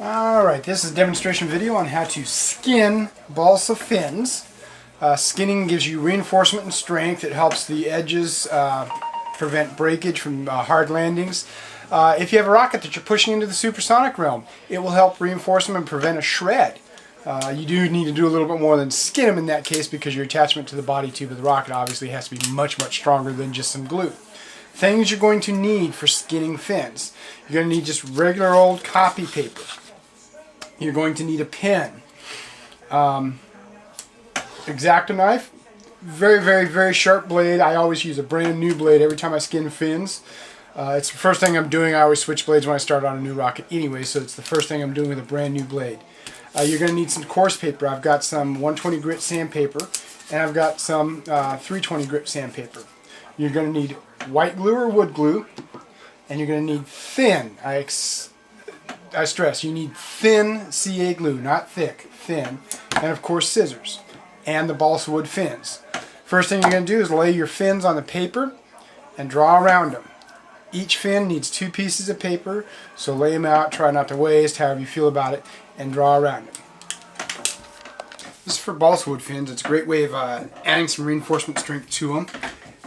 Alright, this is a demonstration video on how to skin balsa fins. Skinning gives you reinforcement and strength. It helps the edges prevent breakage from hard landings. If you have a rocket that you're pushing into the supersonic realm, it will help reinforce them and prevent a shred. You do need to do a little bit more than skin them in that case, because your attachment to the body tube of the rocket obviously has to be much stronger than just some glue. Things you're going to need for skinning fins. You're going to need just regular old copy paper. You're going to need a pen. X-Acto knife. Very sharp blade. I always use a brand new blade every time I skin fins. It's the first thing I'm doing. I always switch blades when I start on a new rocket anyway, so it's the first thing I'm doing with a brand new blade. You're going to need some coarse paper. I've got some 120 grit sandpaper, and I've got some 320 grit sandpaper. You're going to need white glue or wood glue, and you're going to need thin. I stress, you need thin CA glue, not thick, thin, and of course scissors, and the balsa wood fins. First thing you're going to do is lay your fins on the paper and draw around them. Each fin needs 2 pieces of paper, so lay them out, try not to waste, however you feel about it, and draw around them. This is for balsa wood fins. It's a great way of adding some reinforcement strength to them.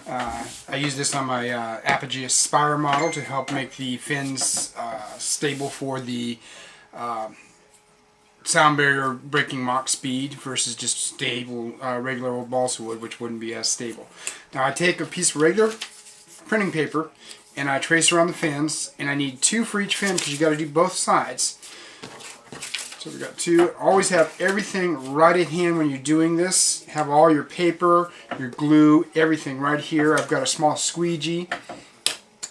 I use this on my Apogee Aspire model to help make the fins stable for the sound barrier breaking Mach speed versus just stable regular old balsa wood, which wouldn't be as stable. Now I take a piece of regular printing paper and I trace around the fins, and I need 2 for each fin because you got to do both sides. So we've got 2. Always have everything right at hand when you're doing this. Have all your paper, your glue, everything right here. I've got a small squeegee.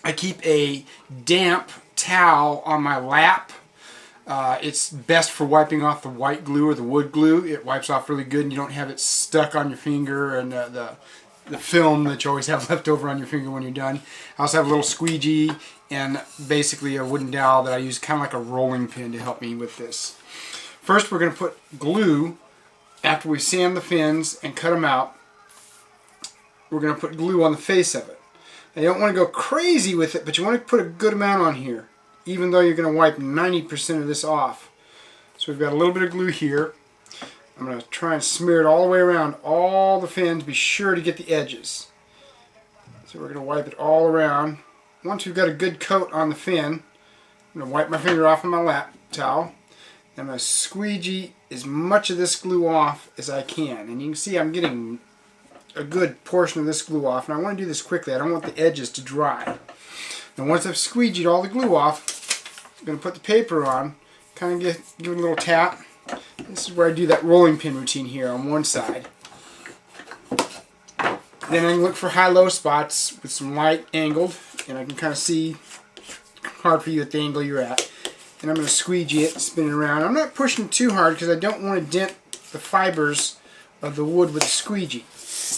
I keep a damp towel on my lap. It's best for wiping off the white glue or the wood glue. It wipes off really good, and you don't have it stuck on your finger and the film that you always have left over on your finger when you're done. I also have a little squeegee and basically a wooden dowel that I use kind of like a rolling pin to help me with this. First, we're going to put glue, after we sand the fins and cut them out, we're going to put glue on the face of it. Now, you don't want to go crazy with it, but you want to put a good amount on here, even though you're going to wipe 90% of this off. So we've got a little bit of glue here. I'm going to try and smear it all the way around all the fins. Be sure to get the edges. So we're going to wipe it all around. Once we've got a good coat on the fin, I'm going to wipe my finger off on my lap towel. I'm going to squeegee as much of this glue off as I can. And you can see I'm getting a good portion of this glue off. And I want to do this quickly. I don't want the edges to dry. Now once I've squeegeed all the glue off, I'm going to put the paper on, kind of give it a little tap. This is where I do that rolling pin routine here on one side. Then I can look for high-low spots with some light angled, and I can kind of see, hard for you at the angle you're at. And I'm going to squeegee it, spin it around. I'm not pushing too hard because I don't want to dent the fibers of the wood with the squeegee.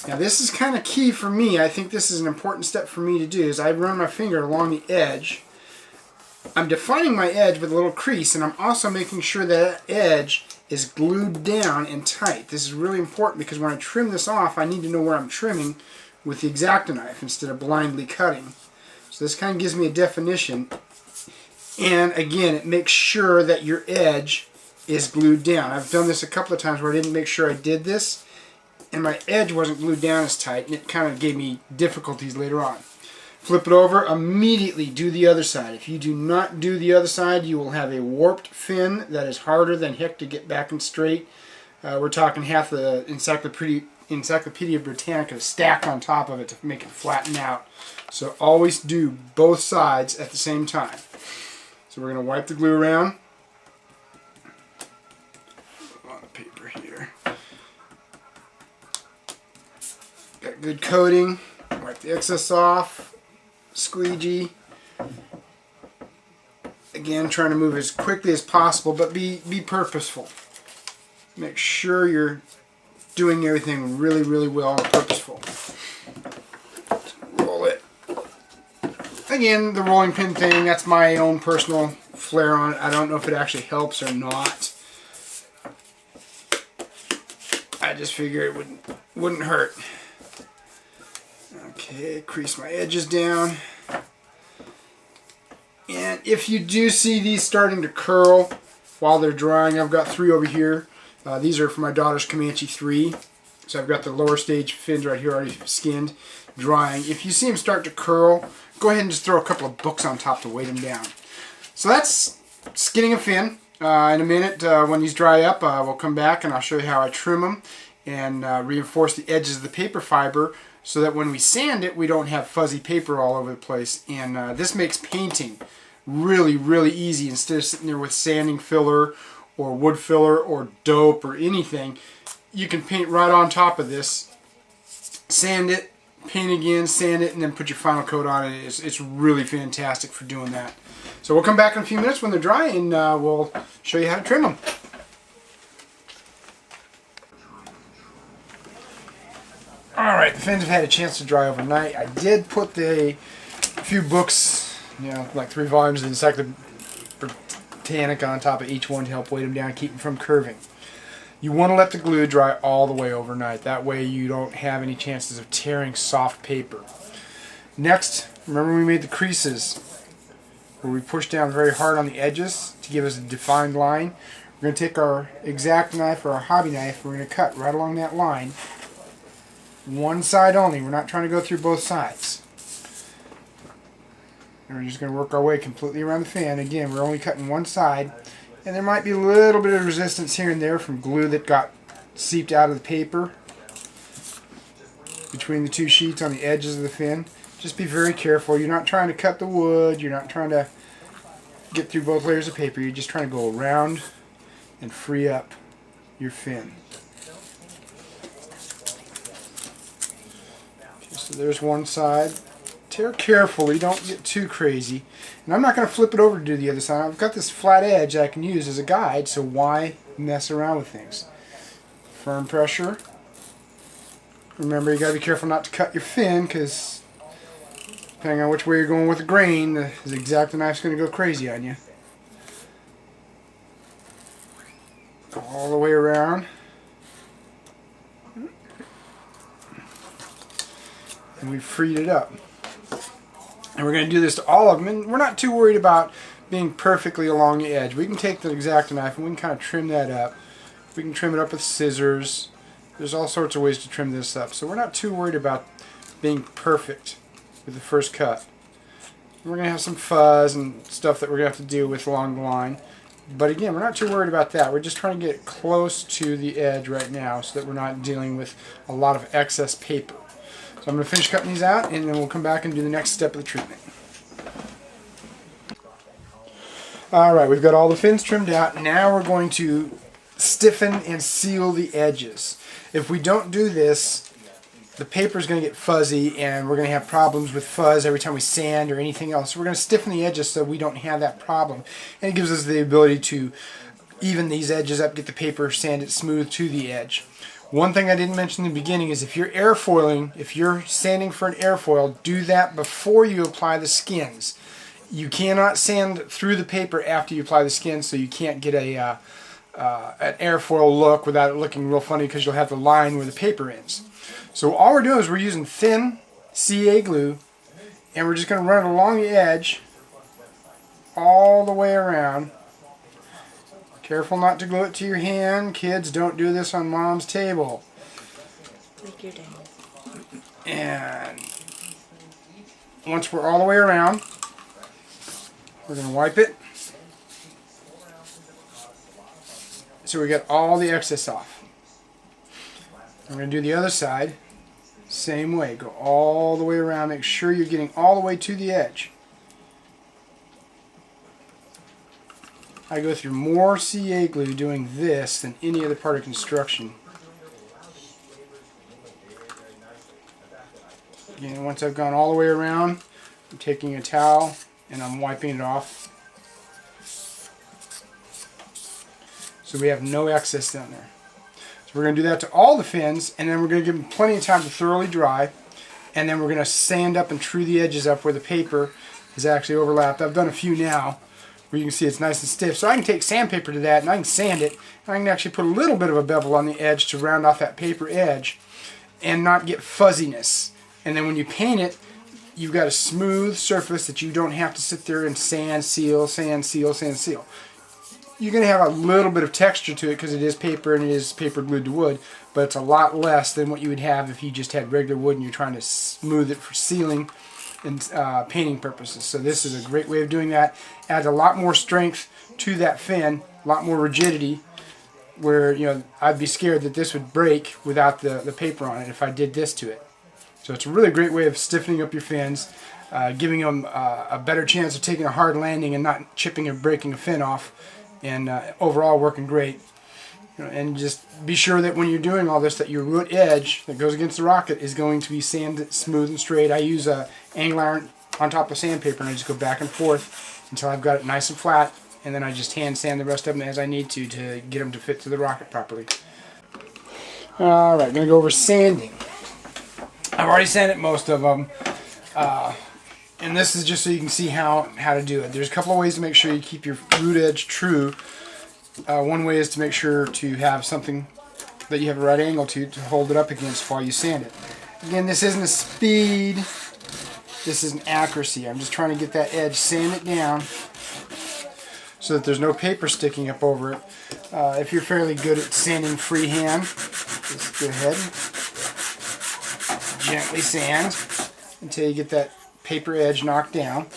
Now this is kind of key for me. I think this is an important step for me to do, is I run my finger along the edge. I'm defining my edge with a little crease, and I'm also making sure that edge is glued down and tight. This is really important because when I trim this off, I need to know where I'm trimming with the X-Acto knife instead of blindly cutting. So this kind of gives me a definition. And again, it makes sure that your edge is glued down. I've done this a couple of times where I didn't make sure I did this, and my edge wasn't glued down as tight, and it kind of gave me difficulties later on. Flip it over, immediately do the other side. If you do not do the other side, you will have a warped fin that is harder than heck to get back and straight. We're talking half the Encyclopedia Britannica stacked on top of it to make it flatten out. So always do both sides at the same time. So we're going to wipe the glue around. A lot of paper here. Got good coating. Wipe the excess off. Squeegee. Again, trying to move as quickly as possible, but be purposeful. Make sure you're doing everything really well and purposeful. Roll it. Again, the rolling pin thing, that's my own personal flair on it. I don't know if it actually helps or not. I just figure it wouldn't hurt. Okay, crease my edges down. And if you do see these starting to curl, while they're drying. I've got 3 over here. These are for my daughter's Comanche 3. So I've got the lower stage fins right here already skinned, drying. If you see them start to curl, go ahead and just throw a couple of books on top to weight them down. So that's skinning a fin. In a minute, when these dry up, we'll come back and I'll show you how I trim them and reinforce the edges of the paper fiber so that when we sand it, we don't have fuzzy paper all over the place. And this makes painting really, really easy. Instead of sitting there with sanding filler or wood filler or dope or anything, you can paint right on top of this, sand it, paint again, sand it, and then put your final coat on it. It's really fantastic for doing that. So we'll come back in a few minutes when they're dry and we'll show you how to trim them. Alright, the fins have had a chance to dry overnight. I did put a few books, like 3 volumes of the Encyclopedia Britannica on top of each one to help weight them down and keep them from curving. You want to let the glue dry all the way overnight. That way you don't have any chances of tearing soft paper. Next, remember we made the creases where we push down very hard on the edges to give us a defined line. We're going to take our X-Acto knife or our hobby knife. We're going to cut right along that line. One side only. We're not trying to go through both sides. And we're just going to work our way completely around the fan. Again, we're only cutting one side. And there might be a little bit of resistance here and there from glue that got seeped out of the paper between the 2 sheets on the edges of the fin. Just be very careful. You're not trying to cut the wood. You're not trying to get through both layers of paper. You're just trying to go around and free up your fin. Okay, so there's one side. Tear carefully, don't get too crazy. And I'm not going to flip it over to do the other side. I've got this flat edge that I can use as a guide, so why mess around with things? Firm pressure. Remember, you got to be careful not to cut your fin, because depending on which way you're going with the grain, the X-Acto knife's going to go crazy on you. Go all the way around. And we've freed it up. And we're going to do this to all of them, and we're not too worried about being perfectly along the edge. We can take the X-Acto knife and we can kind of trim that up. We can trim it up with scissors. There's all sorts of ways to trim this up. So we're not too worried about being perfect with the first cut. We're going to have some fuzz and stuff that we're going to have to deal with along the line. But again, we're not too worried about that. We're just trying to get close to the edge right now so that we're not dealing with a lot of excess paper. So I'm going to finish cutting these out, and then we'll come back and do the next step of the treatment. Alright, we've got all the fins trimmed out. Now we're going to stiffen and seal the edges. If we don't do this, the paper is going to get fuzzy, and we're going to have problems with fuzz every time we sand or anything else. So we're going to stiffen the edges so we don't have that problem. And it gives us the ability to even these edges up, get the paper sanded smooth to the edge. One thing I didn't mention in the beginning is if you're airfoiling, if you're sanding for an airfoil, do that before you apply the skins. You cannot sand through the paper after you apply the skins, so you can't get an airfoil look without it looking real funny because you'll have the line where the paper ends. So all we're doing is we're using thin CA glue, and we're just going to run it along the edge all the way around. Careful not to glue it to your hand. Kids, don't do this on mom's table. Like your dad. And once we're all the way around, we're going to wipe it so we get all the excess off. We're going to do the other side, same way. Go all the way around. Make sure you're getting all the way to the edge. I go through more CA glue doing this than any other part of construction. Again, once I've gone all the way around, I'm taking a towel and I'm wiping it off so we have no excess down there. So we're going to do that to all the fins, and then we're going to give them plenty of time to thoroughly dry, and then we're going to sand up and true the edges up where the paper is actually overlapped. I've done a few now where you can see it's nice and stiff. So I can take sandpaper to that and I can sand it, and I can actually put a little bit of a bevel on the edge to round off that paper edge and not get fuzziness. And then when you paint it, you've got a smooth surface that you don't have to sit there and sand, seal, sand, seal, sand, seal. you're going to have a little bit of texture to it because it is paper and it is paper glued to wood, but it's a lot less than what you would have if you just had regular wood and you're trying to smooth it for sealing and painting purposes. So this is a great way of doing that. Adds a lot more strength to that fin, a lot more rigidity, where, you know, I'd be scared that this would break without the paper on it if I did this to it. So it's a really great way of stiffening up your fins, giving them a better chance of taking a hard landing and not chipping or breaking a fin off, and overall working great. You know, and just be sure that when you're doing all this, that your root edge that goes against the rocket is going to be sanded smooth and straight. I use a angle iron on top of sandpaper, and I just go back and forth until I've got it nice and flat, and then I just hand sand the rest of them as I need to get them to fit to the rocket properly. Alright, I'm going to go over sanding. I've already sanded most of them, and this is just so you can see how to do it. There's a couple of ways to make sure you keep your root edge true. One way is to make sure to have something that you have a right angle to hold it up against while you sand it. Again, this isn't a speed, this is an accuracy. I'm just trying to get that edge, sand it down so that there's no paper sticking up over it. If you're fairly good at sanding freehand, just go ahead and gently sand until you get that paper edge knocked down.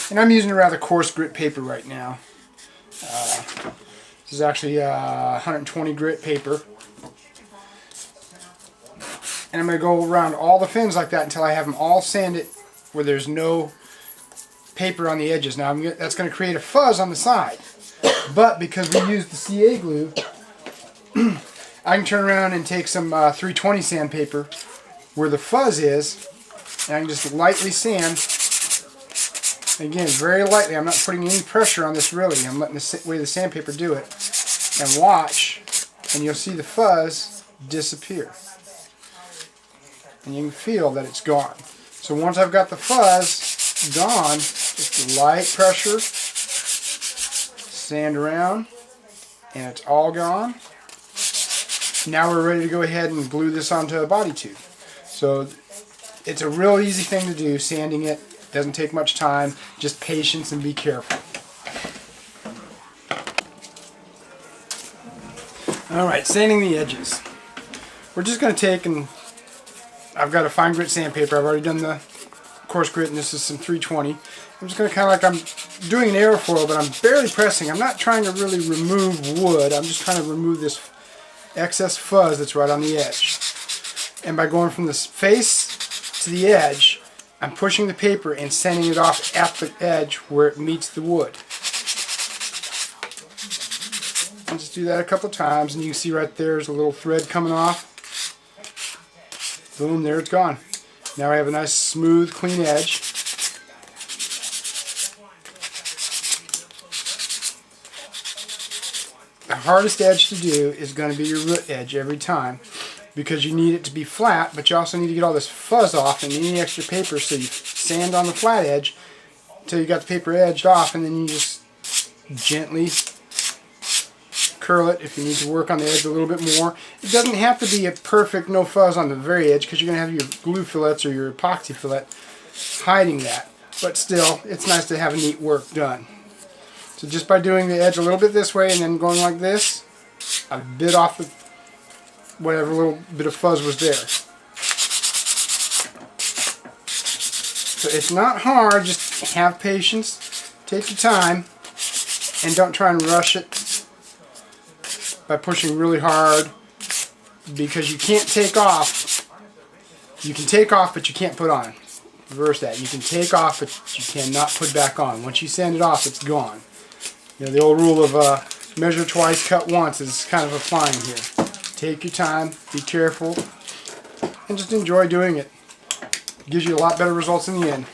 And I'm using a rather coarse grit paper right now. This is actually 120 grit paper. And I'm going to go around all the fins like that until I have them all sanded where there's no paper on the edges. Now that's going to create a fuzz on the side. But because we use the CA glue, I can turn around and take some 320 sandpaper where the fuzz is, and I can just lightly sand. Again, very lightly. I'm not putting any pressure on this really. I'm letting the way the sandpaper do it. And watch, and you'll see the fuzz disappear. And you can feel that it's gone. So once I've got the fuzz gone, just light pressure, sand around, and it's all gone. Now we're ready to go ahead and glue this onto a body tube. So it's a real easy thing to do, sanding it. Doesn't take much time, just patience and be careful. Alright, sanding the edges. We're just going to take, and I've got a fine grit sandpaper. I've already done the coarse grit, and this is some 320. I'm just going to kind of like I'm doing an airfoil, but I'm barely pressing. I'm not trying to really remove wood. I'm just trying to remove this excess fuzz that's right on the edge. And by going from the face to the edge, I'm pushing the paper and sanding it off at the edge where it meets the wood. And just do that a couple times, and you can see right there's a little thread coming off. Boom, there it's gone. Now I have a nice smooth, clean edge. The hardest edge to do is going to be your root edge every time, because you need it to be flat, but you also need to get all this fuzz off and any extra paper, so you sand on the flat edge until you got the paper edged off, and then you just gently curl it if you need to work on the edge a little bit more. It doesn't have to be a perfect no fuzz on the very edge, because you're going to have your glue fillets or your epoxy fillet hiding that, but still it's nice to have a neat work done. So just by doing the edge a little bit this way and then going like this, I've bit off the whatever little bit of fuzz was there. So it's not hard, just have patience, take your time, and don't try and rush it by pushing really hard, because you can't take off. You can take off, but you can't put on. Reverse that. You can take off, but you cannot put back on. Once you sand it off, it's gone. You know, the old rule of measure twice, cut once is kind of applying here. Take your time, be careful, and just enjoy doing it. It gives you a lot better results in the end.